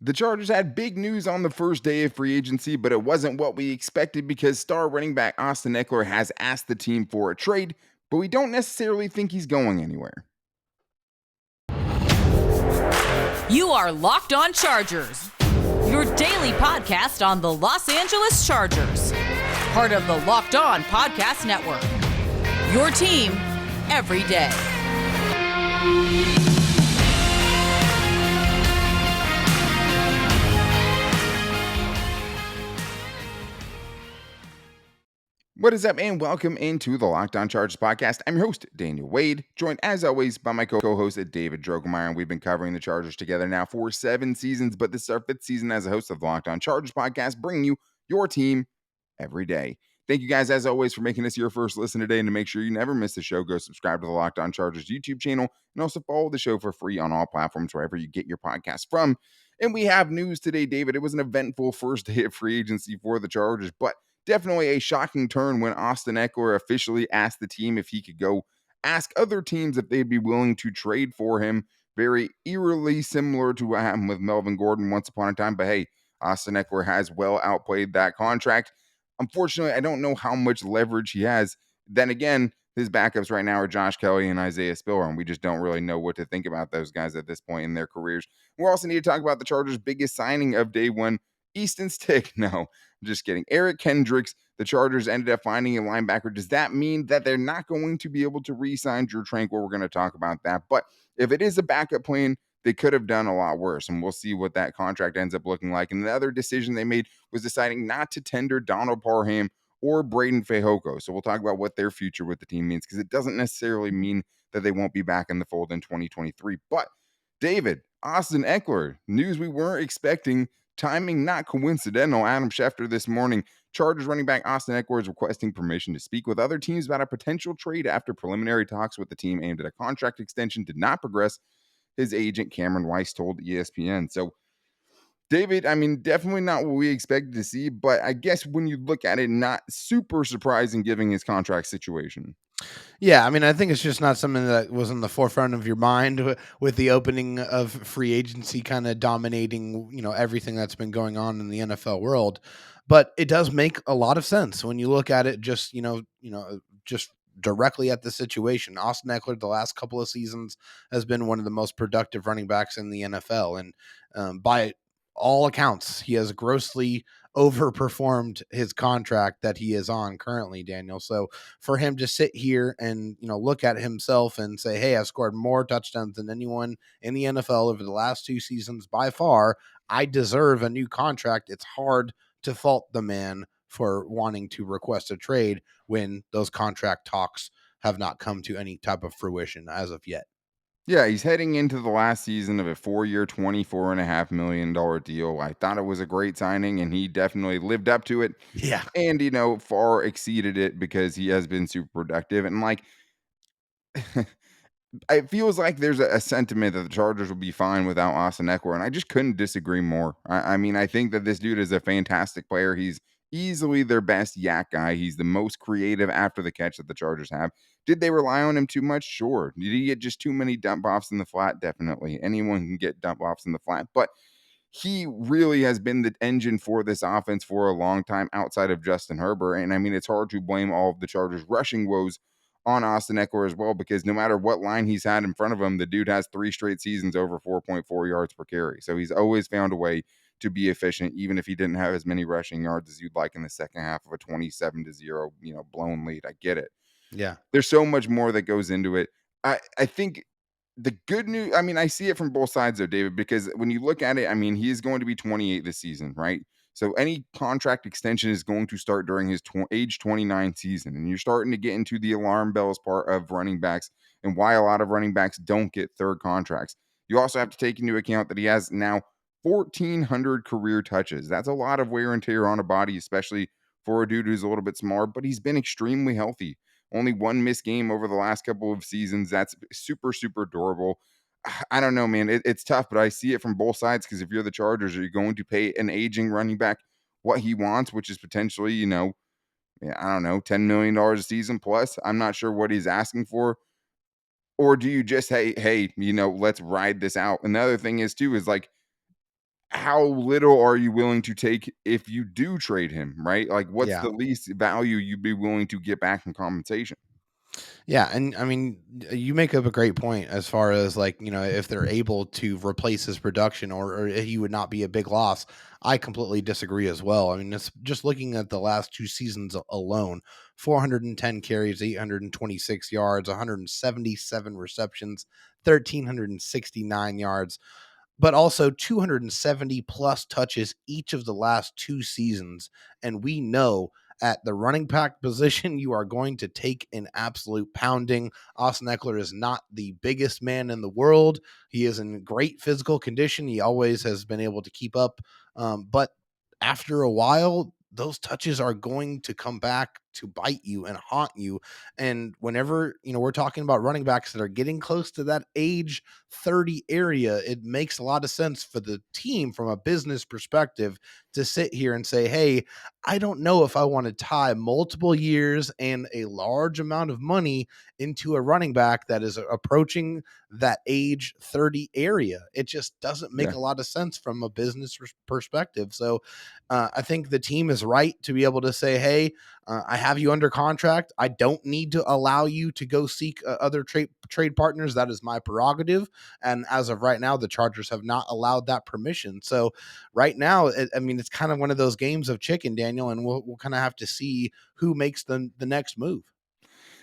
The Chargers had big news on the first day of free agency, but it wasn't what we expected because star running back Austin Ekeler has asked the team for a trade, but we don't necessarily think he's going anywhere. You are Locked On Chargers, your daily podcast on the Los Angeles Chargers, part of the Locked On Podcast Network, your team every day. What is up, and welcome into the Locked On Chargers podcast. I'm your host, Daniel Wade, joined as always by my co-host, David Drogemeyer, and we've been covering the Chargers together now for 7 seasons, but this is our 5th season as a host of the Locked On Chargers podcast, bringing you your team every day. Thank you guys, as always, for making this your first listen today, and to make sure you never miss the show, go subscribe to the Locked On Chargers YouTube channel, and also follow the show for free on all platforms, wherever you get your podcast from. And we have news today, David. It was an eventful first day of free agency for the Chargers, but definitely a shocking turn when Austin Ekeler officially asked the team if he could go ask other teams if they'd be willing to trade for him. Very eerily similar to what happened with Melvin Gordon once upon a time. But hey, Austin Ekeler has well outplayed that contract. Unfortunately, I don't know how much leverage he has. Then again, his backups right now are Josh Kelly and Isaiah Spiller, and we just don't really know what to think about those guys at this point in their careers. We also need to talk about the Chargers' biggest signing of day one, Easton Stick. No, just kidding. Eric Kendricks, the Chargers ended up finding a linebacker. Does that mean that they're not going to be able to re-sign Drue Tranquill? We're going to talk about that. But if it is a backup plan, they could have done a lot worse, and we'll see what that contract ends up looking like. And the other decision they made was deciding not to tender Donald Parham or Breiden Fehoko. So we'll talk about what their future with the team means, because it doesn't necessarily mean that they won't be back in the fold in 2023. But David, Austin Ekeler, news we weren't expecting. Timing not coincidental. Adam Schefter this morning, Chargers running back Austin Ekeler is requesting permission to speak with other teams about a potential trade after preliminary talks with the team aimed at a contract extension did not progress, his agent Cameron Weiss told ESPN. So, David, I mean, definitely not what we expected to see, but I guess when you look at it, not super surprising given his contract situation. Yeah, I mean, I think it's just not something that was in the forefront of your mind with the opening of free agency kind of dominating, everything that's been going on in the NFL world. But it does make a lot of sense when you look at it just directly at the situation. Austin Ekeler, the last couple of seasons, has been one of the most productive running backs in the NFL. And by all accounts, he has grossly overperformed his contract that he is on currently, Daniel. So for him to sit here and, look at himself and say, hey, I've scored more touchdowns than anyone in the NFL over the last 2 seasons by far, I deserve a new contract. It's hard to fault the man for wanting to request a trade when those contract talks have not come to any type of fruition as of yet. Yeah, he's heading into the last season of a 4-year, $24.5 million deal. I thought it was a great signing, and he definitely lived up to it. Yeah. And, far exceeded it because he has been super productive. And, it feels like there's a sentiment that the Chargers will be fine without Austin Ekeler, and I just couldn't disagree more. I mean, I think that this dude is a fantastic player. He's easily their best yak guy. He's the most creative after the catch that the Chargers have. Did they rely on him too much? Sure. Did he get just too many dump offs in the flat? Definitely. Anyone can get dump offs in the flat, but he really has been the engine for this offense for a long time outside of Justin Herbert. And I mean, it's hard to blame all of the Chargers' rushing woes on Austin Ekeler as well, because no matter what line he's had in front of him, the dude has 3 straight seasons over 4.4 yards per carry. So he's always found a way to be efficient, even if he didn't have as many rushing yards as you'd like in the second half of a 27-0, blown lead. I get it. Yeah. There's so much more that goes into it. I think the good news, I mean, I see it from both sides though, David, because when you look at it, I mean, he is going to be 28 this season, right? So any contract extension is going to start during his age 29 season. And you're starting to get into the alarm bells part of running backs and why a lot of running backs don't get third contracts. You also have to take into account that he has now 1,400 career touches. That's a lot of wear and tear on a body, especially for a dude who's a little bit smaller, but he's been extremely healthy. Only 1 missed game over the last couple of seasons. That's super, super durable. I don't know, man. It's tough, but I see it from both sides, because if you're the Chargers, are you going to pay an aging running back what he wants, which is potentially, I don't know, $10 million a season plus? I'm not sure what he's asking for. Or do you just, hey, let's ride this out? And the other thing is, too, is how little are you willing to take if you do trade him, right? Like, what's Yeah. the least value you'd be willing to get back in compensation? Yeah, and I mean, you make up a great point as far as like, if they're able to replace his production, or he would not be a big loss. I completely disagree as well. I mean, it's just looking at the last two seasons alone: 410 carries, 826 yards, 177 receptions, 1,369 yards, but also 270 plus touches each of the last two seasons. And we know at the running back position, you are going to take an absolute pounding. Austin Eckler is not the biggest man in the world. He is in great physical condition. He always has been able to keep up. But after a while, those touches are going to come back to bite you and haunt you. And whenever, we're talking about running backs that are getting close to that age 30 area, it makes a lot of sense for the team from a business perspective to sit here and say, hey, I don't know if I want to tie multiple years and a large amount of money into a running back that is approaching that age 30 area. It just doesn't make Yeah. a lot of sense from a business perspective. So I think the team is right to be able to say, hey, I have you under contract. I don't need to allow you to go seek other trade partners. That is my prerogative. And as of right now, the Chargers have not allowed that permission. So right now, I mean, it's kind of one of those games of chicken, Daniel, and we'll kind of have to see who makes the next move.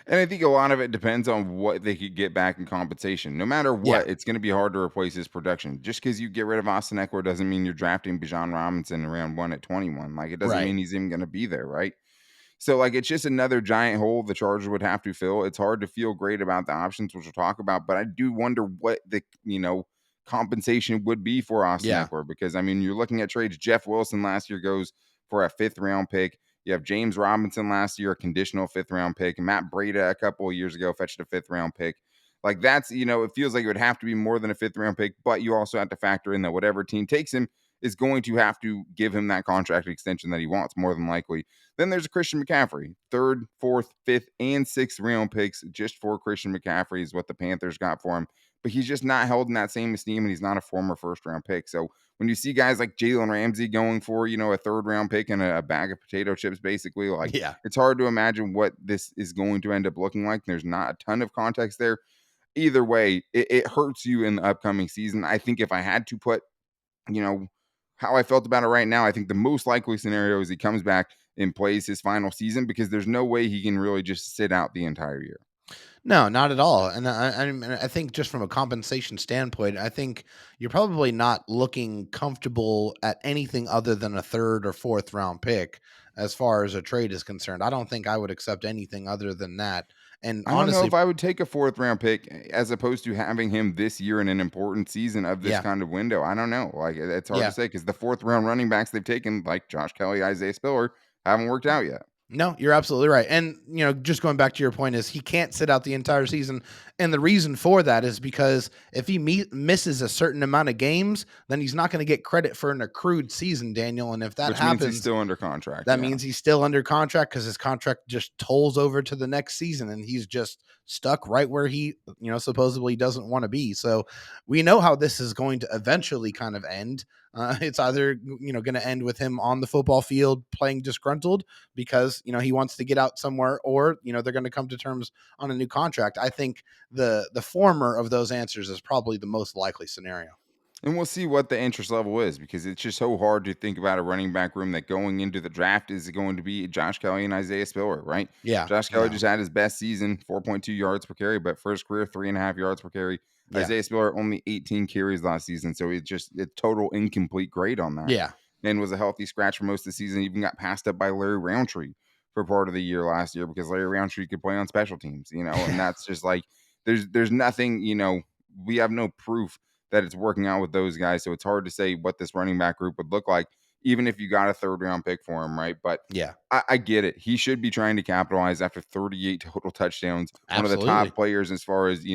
And I think a lot of it depends on what they could get back in compensation. No matter Yeah, what, it's going to be hard to replace his production. Just because you get rid of Austin Eckler doesn't mean you're drafting Bijan Robinson in round one at 21. Like, it doesn't right. mean he's even going to be there, right? So, like, it's just another giant hole the Chargers would have to fill. It's hard to feel great about the options, which we'll talk about, but I do wonder what the, compensation would be for Austin Yeah, Eckler, because, I mean, you're looking at trades. Jeff Wilson last year goes for a fifth round pick. You have James Robinson last year, a conditional fifth round pick. And Matt Breida a couple of years ago fetched a fifth round pick. Like, that's, it feels like it would have to be more than a fifth round pick, but you also have to factor in that whatever team takes him is going to have to give him that contract extension that he wants, more than likely. Then there's a Christian McCaffrey, third, fourth, fifth, and sixth round picks just for Christian McCaffrey is what the Panthers got for him. But he's just not held in that same esteem, and he's not a former first round pick. So when you see guys like Jalen Ramsey going for, a third round pick and a bag of potato chips, basically, like, yeah. it's hard to imagine what this is going to end up looking like. There's not a ton of context there. Either way, it hurts you in the upcoming season. I think if I had to put, you know, how I felt about it right now, I think the most likely scenario is he comes back and plays his final season, because there's no way he can really just sit out the entire year. No, not at all. And I think just from a compensation standpoint, I think you're probably not looking comfortable at anything other than a third or fourth round pick as far as a trade is concerned. I don't think I would accept anything other than that. And I don't know if honestly, I would take a fourth round pick as opposed to having him this year in an important season of this yeah, kind of window. I don't know. Like, it's hard to yeah. say, because the fourth round running backs they've taken, like Josh Kelly, Isaiah Spiller, haven't worked out yet. No, you're absolutely right. And, just going back to your point is he can't sit out the entire season. And the reason for that is because if he misses a certain amount of games, then he's not going to get credit for an accrued season, Daniel. And if that Which means he's happens, still under contract. that Yeah. means he's still under contract because his contract just tolls over to the next season and he's just stuck right where he, supposedly doesn't want to be. So we know how this is going to eventually kind of end. It's either, going to end with him on the football field playing disgruntled because, he wants to get out somewhere, or, they're going to come to terms on a new contract. I think the former of those answers is probably the most likely scenario. And we'll see what the interest level is, because it's just so hard to think about a running back room that going into the draft is going to be Josh Kelly and Isaiah Spiller, right? Yeah. Josh Kelly Yeah. just had his best season, 4.2 yards per carry, but for his career, 3.5 yards per carry. Yeah. Isaiah Spiller only 18 carries last season. So it's just a total incomplete grade on that. Yeah. And was a healthy scratch for most of the season. Even got passed up by Larry Roundtree for part of the year last year, because Larry Roundtree could play on special teams, and that's just like, there's nothing, we have no proof that it's working out with those guys. So it's hard to say what this running back group would look like, even if you got a third round pick for him, right? But Yeah. I get it. He should be trying to capitalize after 38 total touchdowns. One of the Absolutely. top players as far as,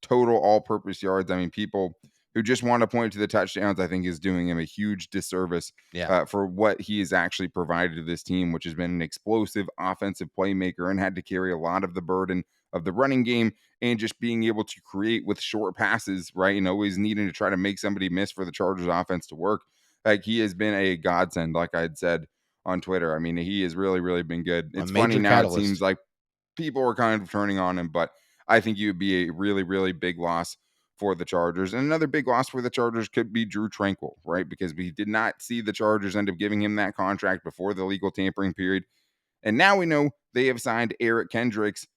total all purpose yards. I mean, people who just want to point to the touchdowns, I think, is doing him a huge disservice Yeah. for what he has actually provided to this team, which has been an explosive offensive playmaker and had to carry a lot of the burden of the running game, and just being able to create with short passes, right? And always needing to try to make somebody miss for the Chargers offense to work. Like, he has been a godsend, like I had said on Twitter. I mean, he has really, really been good. A It's funny major now, it seems catalyst. like people are kind of turning on him, but I think he would be a really, really big loss for the Chargers. And another big loss for the Chargers could be Drue Tranquill, right? Because we did not see the Chargers end up giving him that contract before the legal tampering period. And now we know they have signed Eric Kendricks,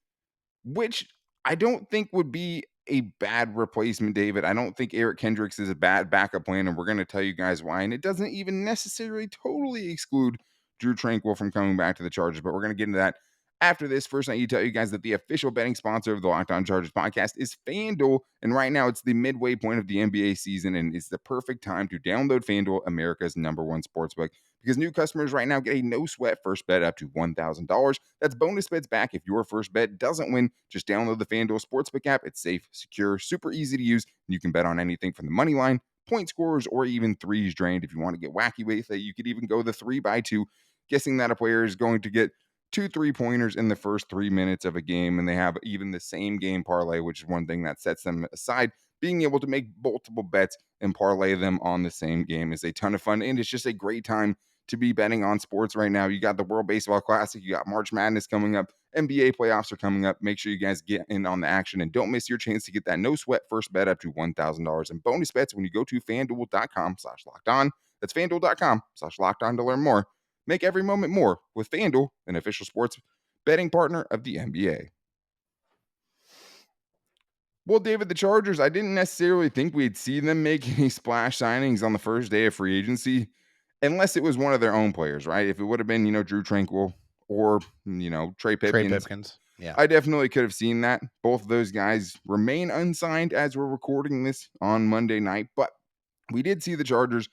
which I don't think would be a bad replacement, David. I don't think Eric Kendricks is a bad backup plan, and we're going to tell you guys why. And it doesn't even necessarily totally exclude Drue Tranquill from coming back to the Chargers, but we're going to get into that after this. First, I need to tell you guys that the official betting sponsor of the Locked On Chargers podcast is FanDuel, and right now it's the midway point of the NBA season, and it's the perfect time to download FanDuel, America's #1 sportsbook, because new customers right now get a no sweat first bet up to $1,000. That's bonus bets back if your first bet doesn't win. Just download the FanDuel Sportsbook app. It's safe, secure, super easy to use, and you can bet on anything from the money line, point scorers, or even threes drained. If you want to get wacky with it, you could even go the 3x2, guessing that a player is going to get 2 3-pointers in the first 3 minutes of a game, and they have even the same game parlay, which is one thing that sets them aside. Being able to make multiple bets and parlay them on the same game is a ton of fun, and it's just a great time to be betting on sports right now. You got the World Baseball Classic, you got March Madness coming up, NBA playoffs are coming up. Make sure you guys get in on the action and don't miss your chance to get that no sweat first bet up to $1,000 in bonus bets when you go to fanduel.com/locked on. That's fanduel.com/locked on to learn more. Make every moment more with FanDuel, an official sports betting partner of the NBA. Well, David, the Chargers, I didn't necessarily think we'd see them make any splash signings on the first day of free agency, unless it was one of their own players, right? If it would have been, Drue Tranquill or, Trey Trey Pipkins, Pipkins. Yeah. I definitely could have seen that. Both of those guys remain unsigned as we're recording this on Monday night, but we did see the Chargers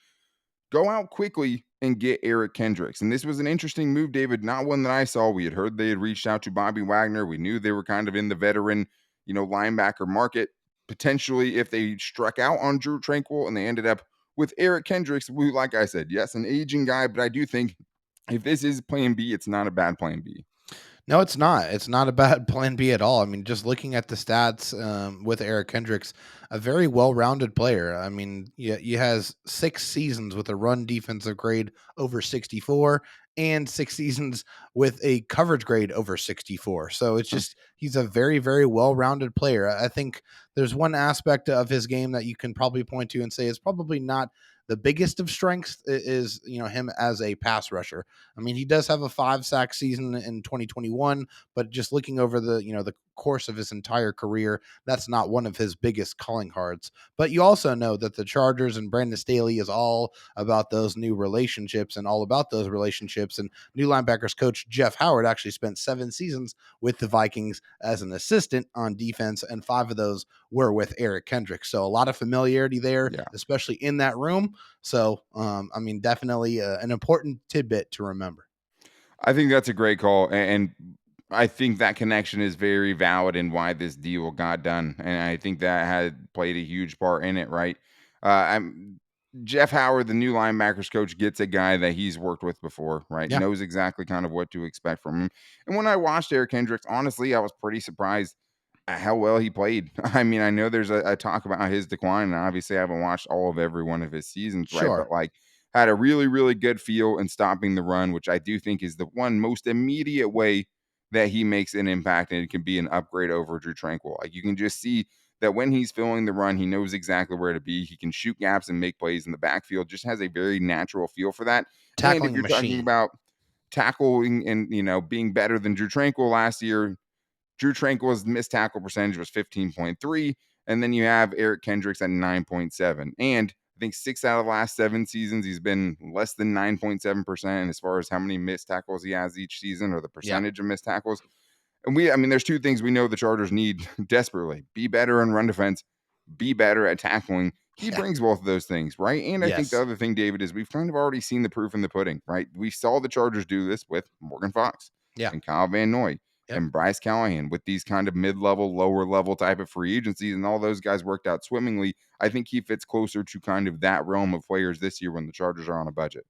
go out quickly and get Eric Kendricks. And this was an interesting move, David, not one that I saw. We had heard they had reached out to Bobby Wagner. We knew they were kind of in the veteran, linebacker market. Potentially, if they struck out on Drue Tranquill and they ended up with Eric Kendricks, who, like I said, yes, an aging guy, but I do think if this is plan B, it's not a bad plan B. No, it's not. It's not a bad plan B at all. I mean, just looking at the stats with Eric Kendricks, a very well-rounded player. I mean, he has 6 seasons with a run defensive grade over 64 and 6 seasons with a coverage grade over 64. So it's just he's a very, very well-rounded player. I think there's one aspect of his game that you can probably point to and say is probably not the biggest of strengths is him as a pass rusher. I mean, he does have a 5-sack season in 2021, but just looking over the course of his entire career, that's not one of his biggest calling cards. But you also know that the Chargers and Brandon Staley is all about those new relationships and all about those relationships. And new linebackers coach Jeff Howard actually spent 7 seasons with the Vikings as an assistant on defense, and 5 of those were with Eric Kendricks. So a lot of familiarity there, Yeah. especially in that room. So, I mean, definitely an important tidbit to remember. I think that's a great call, and I think that connection is very valid in why this deal got done, and I think that had played a huge part in it, right? I'm Jeff Howard, the new linebackers coach, gets a guy that he's worked with before, right? Yeah, Knows exactly kind of what to expect from him. And when I watched Eric Hendricks, honestly, I was pretty surprised at how well he played. I mean, I know there's a talk about his decline, and obviously I haven't watched all of every one of his seasons, right? But sure. like, had a really, really good feel in stopping the run, which I do think is the one most immediate way that he makes an impact, and it can be an upgrade over Drue Tranquill. Like, you can just see that when he's filling the run, he knows exactly where to be. He can shoot gaps and make plays in the backfield, just has a very natural feel for that. And if Tackling you're talking machine. about tackling and, being better than Drue Tranquill last year, Drue Tranquill's missed tackle percentage was 15.3, and then you have Eric Kendricks at 9.7. And I think 6 out of the last 7 seasons, he's been less than 9.7% as far as how many missed tackles he has each season or the Yeah. percentage of missed tackles. And I mean, there's 2 things we know the Chargers need desperately: be better in run defense, be better at tackling. He Yeah. brings both of those things, right? And I think the Yes. other thing, David, is we've kind of already seen the proof in the pudding, right? We saw the Chargers do this with Morgan Fox Yeah. and Kyle Van Noy Yep. and Bryce Callahan with these kind of mid-level, lower-level type of free agencies, and all those guys worked out swimmingly. I think he fits closer to kind of that realm of players this year when the Chargers are on a budget.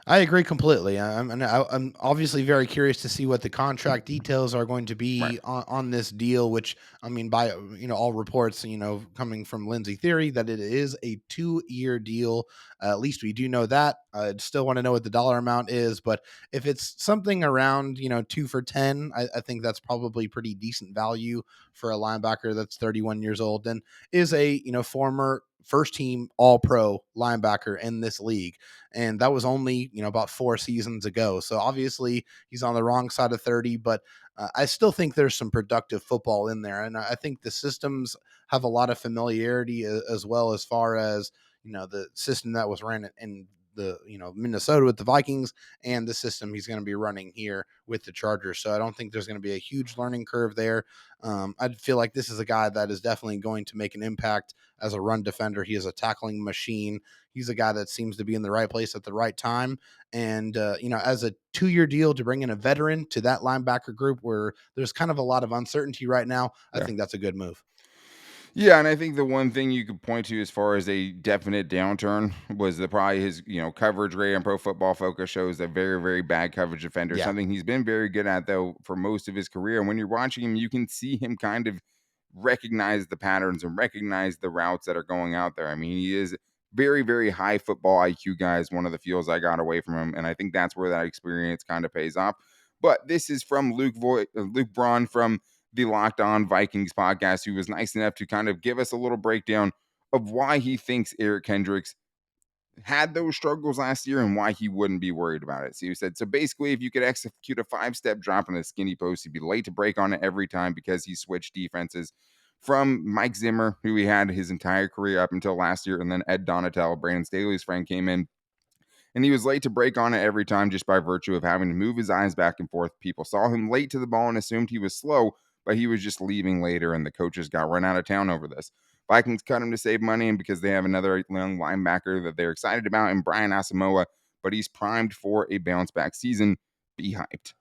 I agree completely. I'm obviously very curious to see what the contract details are going to Right. be on this deal. Which I mean, by all reports, coming from Lindsey Theory, that it is a 2-year deal. At least we do know that. I still want to know what the dollar amount is, but if it's something around 2 for 10, I think that's probably pretty decent value for a linebacker that's 31 years old and is a former first team All Pro linebacker in this league, and that was only about 4 seasons ago. So obviously he's on the wrong side of 30, but I still think there's some productive football in there, and I think the systems have a lot of familiarity as well, as far as the system that was ran in the Minnesota with the Vikings and the system he's going to be running here with the Chargers. So I don't think there's going to be a huge learning curve there. I feel like this is a guy that is definitely going to make an impact as a run defender. He is a tackling machine. He's a guy that seems to be in the right place at the right time. And, as a 2-year deal to bring in a veteran to that linebacker group where there's kind of a lot of uncertainty right now, I Yeah. think that's a good move. Yeah, and I think the one thing you could point to as far as a definite downturn was the probably his, coverage rate on Pro Football Focus shows a very, very bad coverage defender. Yeah. Something he's been very good at though for most of his career. And when you're watching him, you can see him kind of recognize the patterns and recognize the routes that are going out there. I mean, he is very, very high football IQ guy is one of the feels I got away from him. And I think that's where that experience kind of pays off. But this is from Luke Braun from the Locked On Vikings podcast, who was nice enough to kind of give us a little breakdown of why he thinks Eric Kendricks had those struggles last year and why he wouldn't be worried about it. So he said, so basically, if you could execute a 5-step drop on a skinny post, he'd be late to break on it every time because he switched defenses from Mike Zimmer, who he had his entire career up until last year, and then Ed Donatello, Brandon Staley's friend, came in and he was late to break on it every time just by virtue of having to move his eyes back and forth. People saw him late to the ball and assumed he was slow, but he was just leaving later, and the coaches got run out of town over this. Vikings cut him to save money and because they have another young linebacker that they're excited about in Brian Asamoah, but he's primed for a bounce back season. Be hyped.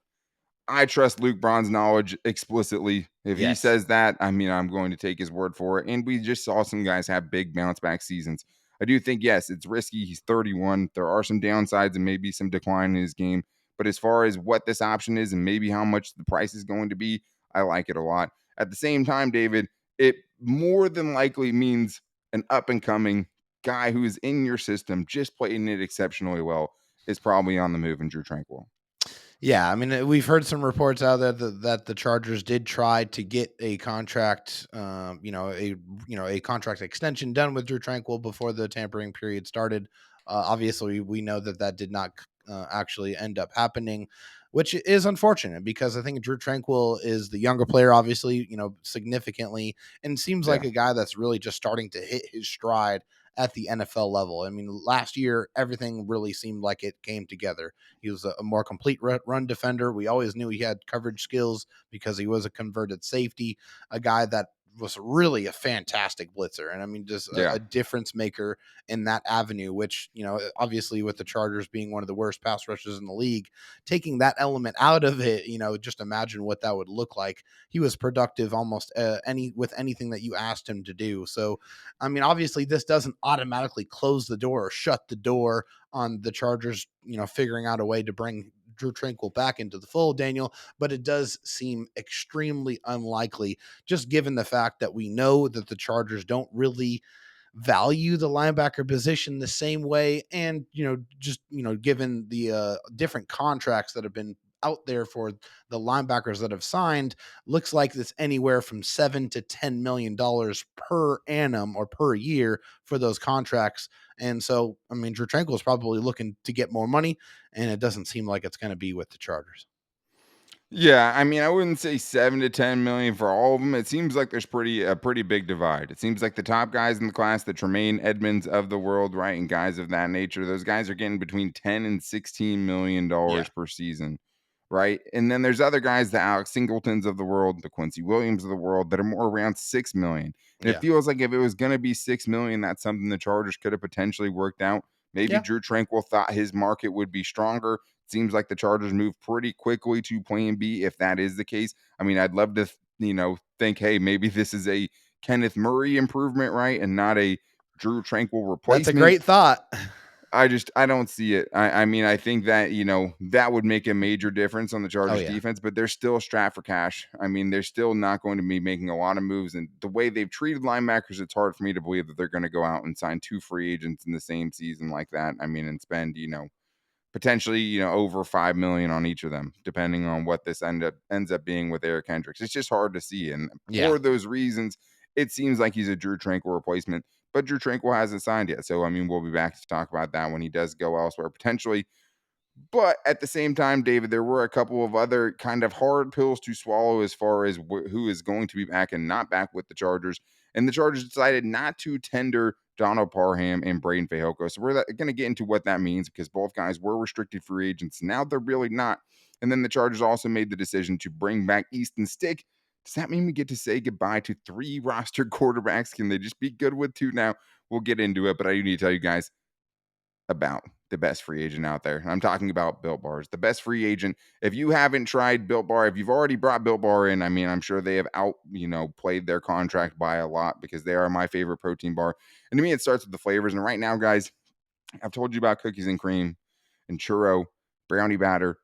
I trust Luke Braun's knowledge explicitly. If he Yes. says that, I mean, I'm going to take his word for it. And we just saw some guys have big bounce back seasons. I do think, yes, it's risky. He's 31. There are some downsides and maybe some decline in his game. But as far as what this option is and maybe how much the price is going to be, I like it a lot. At the same time, David, it more than likely means an up and coming guy who is in your system, just playing it exceptionally well, is probably on the move in Drue Tranquill. Yeah, I mean, we've heard some reports out there that the Chargers did try to get a contract, a contract extension done with Drue Tranquill before the tampering period started. Obviously, we know that did not actually end up happening, which is unfortunate because I think Drue Tranquill is the younger player, obviously, significantly, and seems like Yeah. a guy that's really just starting to hit his stride at the NFL level. I mean, last year everything really seemed like it came together. He was a more complete run defender. We always knew he had coverage skills because he was a converted safety, a guy that was really a fantastic blitzer. And I mean, just a Yeah. difference maker in that avenue, which, obviously with the Chargers being one of the worst pass rushers in the league, taking that element out of it, just imagine what that would look like. He was productive almost with anything that you asked him to do. So, I mean, obviously this doesn't automatically close the door or shut the door on the Chargers, figuring out a way to bring Drue Tranquill back into the fold, Daniel, but it does seem extremely unlikely, just given the fact that we know that the Chargers don't really value the linebacker position the same way. And, just, given the different contracts that have been out there for the linebackers that have signed, looks like it's anywhere from $7 to $10 million per annum or per year for those contracts. And so, I mean, Drue Tranquill is probably looking to get more money, and it doesn't seem like it's going to be with the Chargers. Yeah, I mean, I wouldn't say 7 to 10 million for all of them. It seems like there's a pretty big divide. It seems like the top guys in the class, the Tremaine Edmonds of the world, right, and guys of that nature, those guys are getting between 10 and $16 million Yeah. per season, right? And then there's other guys, the Alex Singletons of the world, the Quincy Williams of the world, that are more around 6 million. And it Yeah. feels like if it was going to be 6 million, that's something the Chargers could have potentially worked out. Maybe Yeah. Drue Tranquill thought his market would be stronger. Seems like the Chargers move pretty quickly to plan B if that is the case. I mean, I'd love to, think, hey, maybe this is a Kenneth Murray improvement, right? And not a Drue Tranquill That's a replacement. great thought. I don't see it. I mean, I think that, that would make a major difference on the Oh Chargers yeah. defense, but they're still strapped for cash. I mean, they're still not going to be making a lot of moves. And the way they've treated linebackers, it's hard for me to believe that they're going to go out and sign 2 free agents in the same season like that. I mean, and spend, potentially, over 5 million on each of them, depending on what this ends up being with Eric Kendricks. It's just hard to see. And Yeah. for those reasons, it seems like he's a Drue Tranquill replacement, but Drue Tranquill hasn't signed yet. So I mean, we'll be back to talk about that when he does go elsewhere potentially. But at the same time, David, there were a couple of other kind of hard pills to swallow as far as who is going to be back and not back with the Chargers. And the Chargers decided not to tender Donald Parham and Breiden Fehoko. So we're going to get into what that means because both guys were restricted free agents. Now they're really not. And then the Chargers also made the decision to bring back Easton Stick. Does that mean we get to say goodbye to 3 rostered quarterbacks? Can they just be good with 2 now? We'll get into it, but I do need to tell you guys about the best free agent out there. I'm talking about Built Bars, the best free agent. If you haven't tried Built Bar, if you've already brought Built Bar in, I mean, I'm sure they have played their contract by a lot because they are my favorite protein bar. And to me, it starts with the flavors. And right now, guys, I've told you about cookies and cream and churro, brownie batter.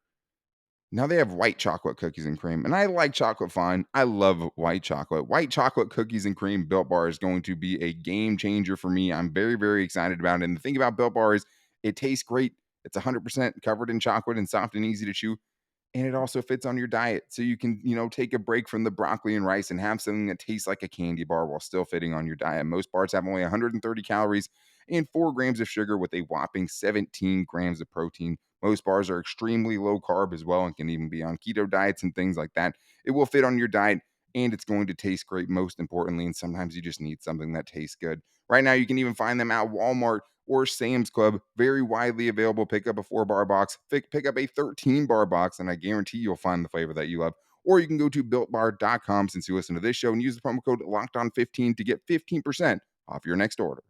Now they have white chocolate cookies and cream. And I like chocolate fine. I love white chocolate. White chocolate cookies and cream Built Bar is going to be a game changer for me. I'm very, very excited about it. And the thing about Built Bar is it tastes great. It's 100% covered in chocolate and soft and easy to chew. And it also fits on your diet. So you can, take a break from the broccoli and rice and have something that tastes like a candy bar while still fitting on your diet. Most bars have only 130 calories and 4 grams of sugar with a whopping 17 grams of protein. Most bars are extremely low carb as well and can even be on keto diets and things like that. It will fit on your diet and it's going to taste great, most importantly. And sometimes you just need something that tastes good. Right now, you can even find them at Walmart or Sam's Club. Very widely available. Pick up a 4-bar box, pick up a 13-bar box, and I guarantee you'll find the flavor that you love. Or you can go to builtbar.com since you listen to this show and use the promo code LOCKEDON15 to get 15% off your next order.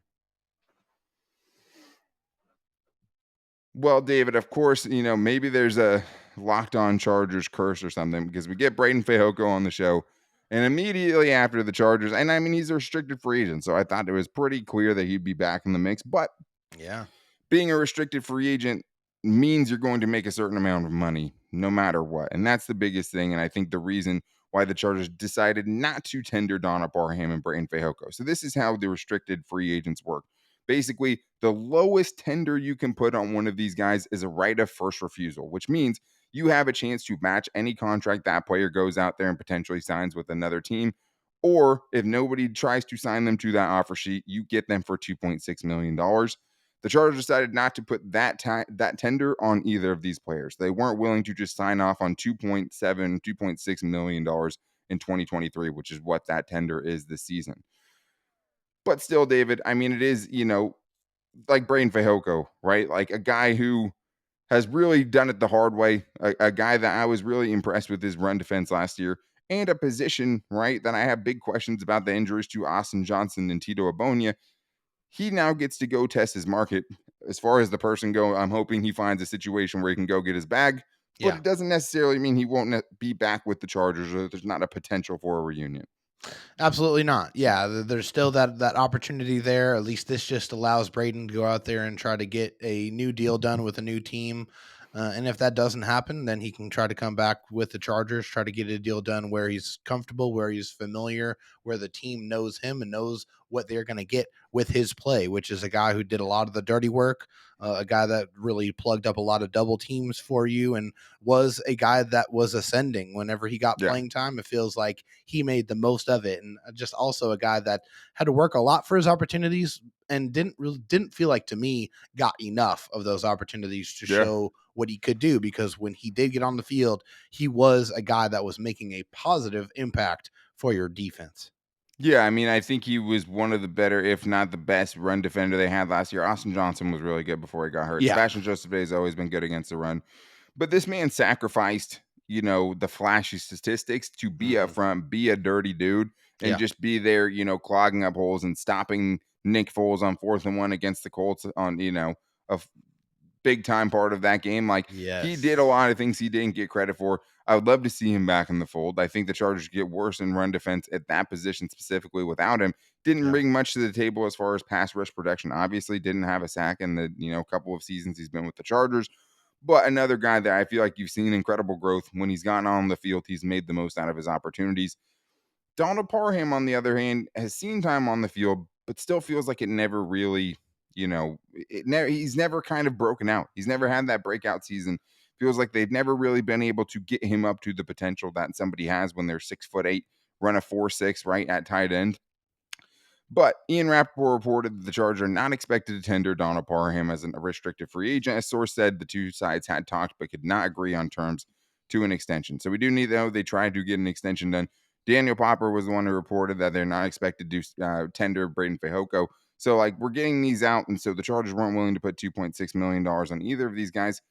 Well, David, of course, maybe there's a Locked On Chargers curse or something because we get Breiden Fehoko on the show. And immediately after the Chargers, and I mean, he's a restricted free agent, so I thought it was pretty clear that he'd be back in the mix. But Yeah. being a restricted free agent means you're going to make a certain amount of money no matter what. And that's the biggest thing. And I think the reason why the Chargers decided not to tender Donna Parham and Breiden Fehoko. So this is how the restricted free agents work. Basically, the lowest tender you can put on one of these guys is a right of first refusal, which means you have a chance to match any contract that player goes out there and potentially signs with another team. Or if nobody tries to sign them to that offer sheet, you get them for $2.6 million. The Chargers decided not to put that tender on either of these players. They weren't willing to just sign off on $2.6 million in 2023, which is what that tender is this season. But still, David, I mean, it is, like Breiden Fehoko, right? Like a guy who has really done it the hard way, a guy that I was really impressed with his run defense last year, and a position, right, that I have big questions about the injuries to Austin Johnson and Tito Abonia. He now gets to go test his market. As far as the person go, I'm hoping he finds a situation where he can go get his bag, but Yeah. it doesn't necessarily mean he won't be back with the Chargers or there's not a potential for a reunion. Absolutely not. Yeah, there's still that opportunity there. At least this just allows Braden to go out there and try to get a new deal done with a new team. And if that doesn't happen, then he can try to come back with the Chargers, try to get a deal done where he's comfortable, where he's familiar, where the team knows him and knows what they're going to get with his play, which is a guy who did a lot of the dirty work, a guy that really plugged up a lot of double teams for you, and was a guy that was ascending whenever he got Yeah. playing time. It feels like he made the most of it, and just also a guy that had to work a lot for his opportunities and didn't feel like to me got enough of those opportunities to Yeah. show what he could do, because when he did get on the field, he was a guy that was making a positive impact for your defense. Yeah, I mean, I think he was one of the better, if not the best, run defender they had last year. Austin Johnson was really good before he got hurt. Yeah. Sebastian Joseph has always been good against the run. But this man sacrificed, the flashy statistics to be up Mhm. front, be a dirty dude, and Yeah. just be there, clogging up holes and stopping Nick Foles on 4th and 1 against the Colts on, big time part of that game. Like, he did a Yes. lot of things he didn't get credit for. I would love to see him back in the fold. I think the Chargers get worse in run defense at that position specifically without him. Didn't Yeah. bring much to the table as far as pass rush production. Obviously, didn't have a sack in the couple of seasons he's been with the Chargers. But another guy that I feel like you've seen incredible growth when he's gotten on the field. He's made the most out of his opportunities. Donald Parham, on the other hand, has seen time on the field, but still feels like it never really, he's never kind of broken out. He's never had that breakout season. Feels like they've never really been able to get him up to the potential that somebody has when they're 6'8", run a 4.6 right at tight end. But Ian Rappaport reported that the Chargers are not expected to tender Donald Parham as a restricted free agent. A source said the two sides had talked but could not agree on terms to an extension. So we do need to know they tried to get an extension done. Daniel Popper was the one who reported that they're not expected to tender Breiden Fehoko. So, like, we're getting these out, and so the Chargers weren't willing to put $2.6 million on either of these guys.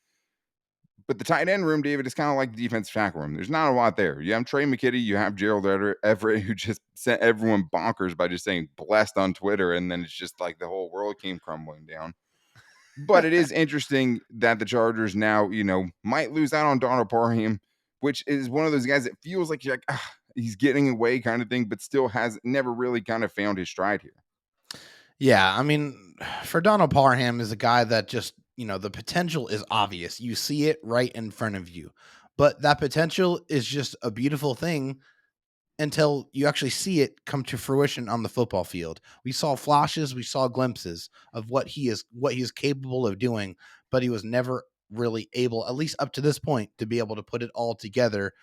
But the tight end room, David, is kind of like the defensive tackle room. There's not a lot there. You have Trey McKitty, you have Gerald Everett, who just sent everyone bonkers by just saying blessed on Twitter, and then it's just like the whole world came crumbling down. But it is interesting that the Chargers now, might lose out on Donald Parham, which is one of those guys that feels like he's getting away kind of thing, but still has never really kind of found his stride here. Yeah, I mean, for Donald Parham is a guy that just, the potential is obvious. You see it right in front of you. But that potential is just a beautiful thing until you actually see it come to fruition on the football field. We saw flashes, we saw glimpses of what he is capable of doing, but he was never really able, at least up to this point, to be able to put it all together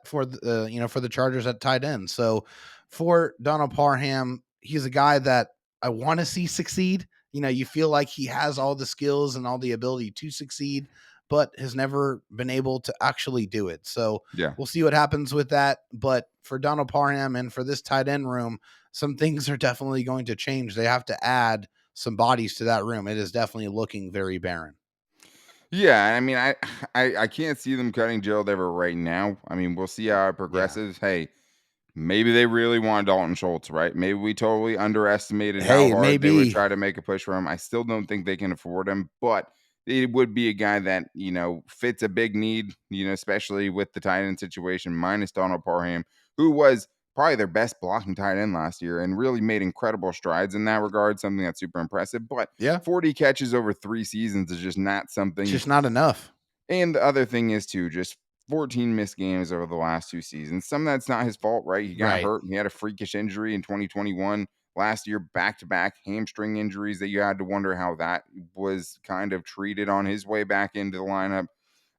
for the Chargers at tight end. So for Donald Parham, he's a guy that I want to see succeed. You feel like he has all the skills and all the ability to succeed, but has never been able to actually do it. So Yeah. we'll see what happens with that. But for Donald Parham and for this tight end room, some things are definitely going to change. They have to add some bodies to that room. It is definitely looking very barren. Yeah, I mean, I can't see them cutting Gerald Everett right now. I mean, we'll see how it Yeah. progresses. Hey, maybe they really want Dalton Schultz, right? Maybe we totally underestimated how Hey, hard they would maybe. try to make a push for him. I still don't think they can afford him, but it would be a guy that, fits a big need, especially with the tight end situation, minus Donald Parham, who was probably their best blocking tight end last year and really made incredible strides in that regard, something that's super impressive. But Yeah. 40 catches over 3 seasons is just not It's something. just not enough. And the other thing is too, just 14 missed games over the last 2 seasons. Some of that's not his fault, right? He got Right. hurt. He had a freakish injury in 2021. Last year, back-to-back hamstring injuries that you had to wonder how that was kind of treated on his way back into the lineup.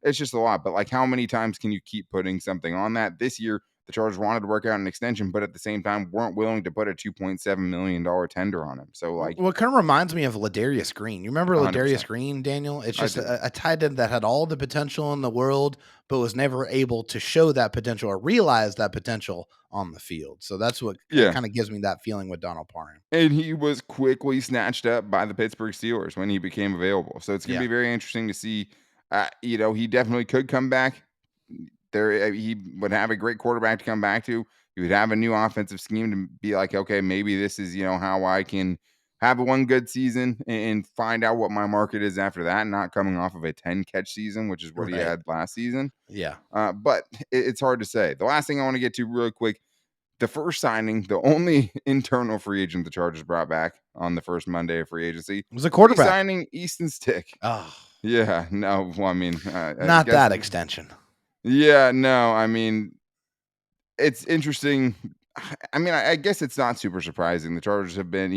It's just a lot. But like, how many times can you keep putting something on that? This year, the Chargers wanted to work out an extension, but at the same time weren't willing to put a $2.7 million tender on him. So, like, Well, it kind of reminds me of Ladarius Green. You remember Ladarius 100%. Green, Daniel? It's I just do. a tight end that had all the potential in the world, but was never able to show that potential or realize that potential on the field. So that's what Yeah. kind of gives me that feeling with Donald Parham. And he was quickly snatched up by the Pittsburgh Steelers when he became available. So it's going to Yeah. be very interesting to see. He definitely could come back. He would have a great quarterback to come back to. He would have a new offensive scheme to be like, okay, maybe this is how I can have one good season and find out what my market is after that. Not coming off of a 10-catch season, which is what he Right. had last season. Yeah. But it's hard to say. The last thing I want to get to real quick, the first signing, the only internal free agent the Chargers brought back on the first Monday of free agency, It was a quarterback. re-signing Easton Stick. Oh, Yeah, no, well, I mean, I not guess, that extension. yeah, no, I mean, it's interesting. I mean, I guess it's not super surprising. The Chargers have been,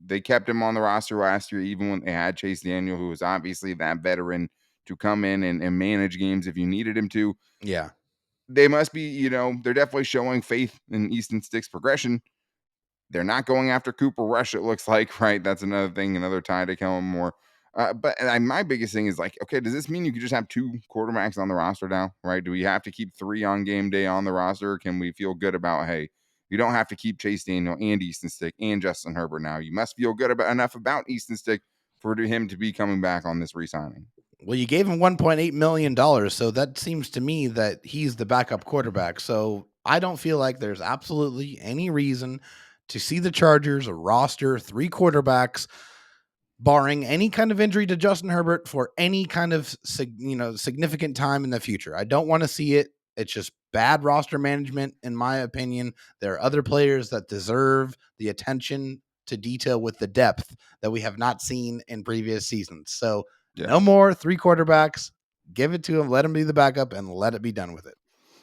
they kept him on the roster last year, even when they had Chase Daniel, who was obviously that veteran to come in and manage games if you needed him to. Yeah. They must be, they're definitely showing faith in Easton Stick's progression. They're not going after Cooper Rush, it looks like, right? That's another thing, another tie to Kellen Moore. My biggest thing is like, okay, does this mean you could just have two quarterbacks on the roster now, right? Do we have to keep three on game day on the roster? Can we feel good about, hey, you don't have to keep Chase Daniel and Easton Stick and Justin Herbert now. You must feel good enough about Easton Stick for him to be coming back on this re-signing. Well, you gave him $1.8 million, so that seems to me that he's the backup quarterback. So I don't feel like there's absolutely any reason to see the Chargers roster 3 quarterbacks barring any kind of injury to Justin Herbert for any kind of significant time in the future. I don't want to see it. It's just bad roster management, in my opinion. There are other players that deserve the attention to detail with the depth that we have not seen in previous seasons. So no Yes. more 3 quarterbacks. Give it to him, let him be the backup, and let it be done with it.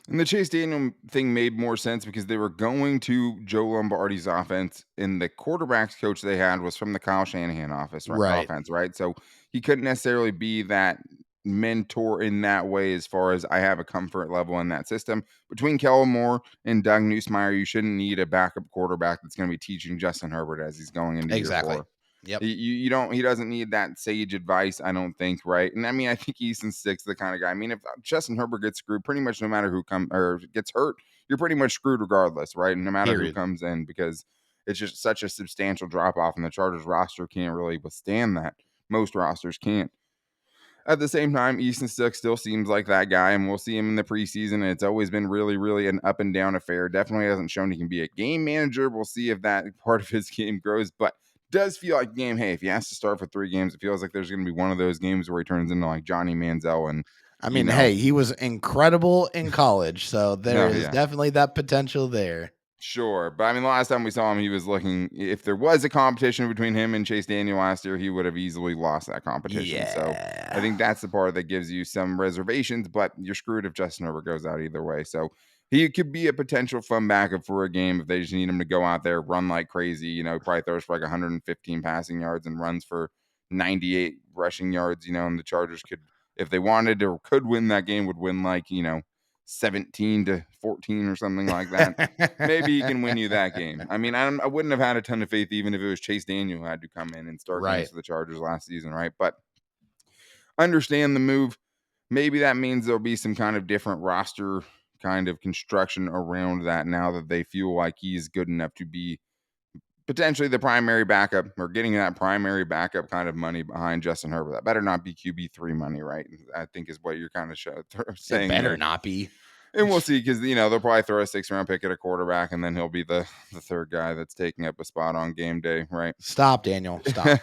And the Chase Daniel thing made more sense because they were going to Joe Lombardi's offense, and the quarterbacks coach they had was from the Kyle Shanahan Right. offense, right? So he couldn't necessarily be that mentor in that way as far as I have a comfort level in that system. Between Kellen Moore and Doug Nussmeier, you shouldn't need a backup quarterback that's going to be teaching Justin Herbert as he's going into year Exactly. 4. Yep. You don't he doesn't need that sage advice, I don't think, right? And I mean, I think Easton Stick's the kind of guy. I mean, if Justin Herbert gets screwed, pretty much no matter who come or gets hurt, you're pretty much screwed regardless, right? No matter who Period. comes in, because it's just such a substantial drop off, and the Chargers roster can't really withstand that. Most rosters can't. At the same time, Easton Stick still seems like that guy, and we'll see him in the preseason. And it's always been really, really an up and down affair. Definitely hasn't shown he can be a game manager. We'll see if that part of his game grows, but does feel like game. Hey, if he has to start for 3 games, it feels like there's going to be one of those games where he turns into like Johnny Manziel, and I mean, hey, he was incredible in college, so there no, is yeah. definitely that potential there. Sure, but I mean, the last time we saw him, he was looking. If there was a competition between him and Chase Daniel last year, he would have easily lost that competition. So I Yeah. think that's the part that gives you some reservations. But you're screwed if Justin Herbert goes out either way. So he could be a potential fun backup for a game if they just need him to go out there, run like crazy. He probably throws for like 115 passing yards and runs for 98 rushing yards. And the Chargers could, if they wanted or could win that game, would win like 17-14 or something like that. Maybe he can win you that game. I mean, I wouldn't have had a ton of faith even if it was Chase Daniel who had to come in and start games Right. for the Chargers last season, right? But understand the move. Maybe that means there'll be some kind of different roster kind of construction around that now that they feel like he's good enough to be potentially the primary backup, or getting that primary backup kind of money behind Justin Herbert. That better not be QB3 money, right? I think is what you're kind of It saying better there. not be. And we'll see, because they'll probably throw a 6th-round pick at a quarterback, and then he'll be the third guy that's taking up a spot on game day, right? Stop, Daniel. Stop.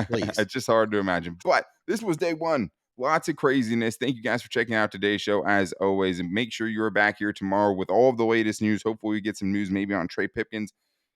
Please. It's just hard to imagine. But this was day 1. Lots of craziness. Thank you guys for checking out today's show as always, and make sure you're back here tomorrow with all of the latest news. Hopefully we get some news maybe on Trey Pipkins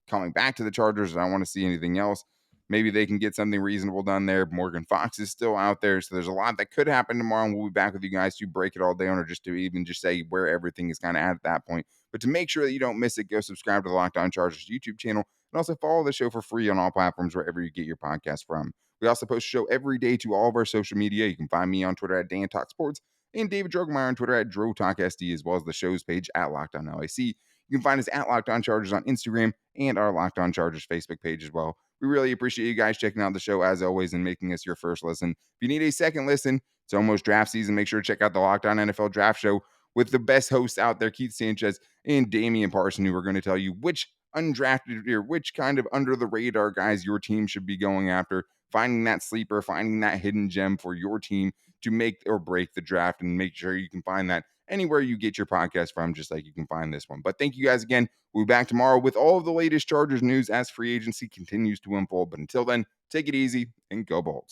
coming back to the Chargers. I don't want to see anything else. Maybe they can get something reasonable done there. Morgan Fox is still out there, so there's a lot that could happen tomorrow, and we'll be back with you guys to break it all down, or just to even just say where everything is kind of at that point. But to make sure that you don't miss it, go subscribe to the Locked On Chargers YouTube channel, and also follow the show for free on all platforms wherever you get your podcast from. We also post a show every day to all of our social media. You can find me on Twitter at Dan Talk Sports, and David Drogemeyer on Twitter at Drue Tranquill SD, as well as the show's page at Locked On LAC. You can find us at Locked On Chargers on Instagram and our Locked On Chargers Facebook page as well. We really appreciate you guys checking out the show as always and making us your first listen. If you need a second listen, it's almost draft season. Make sure to check out the Locked On NFL Draft Show with the best hosts out there, Keith Sanchez and Damian Parson, who are going to tell you which undrafted or which kind of under the radar guys your team should be going after, finding that sleeper, finding that hidden gem for your team to make or break the draft, and make sure you can find that anywhere you get your podcast from, just like you can find this one. But thank you guys again. We'll be back tomorrow with all of the latest Chargers news as free agency continues to unfold. But until then, take it easy and go Bolts.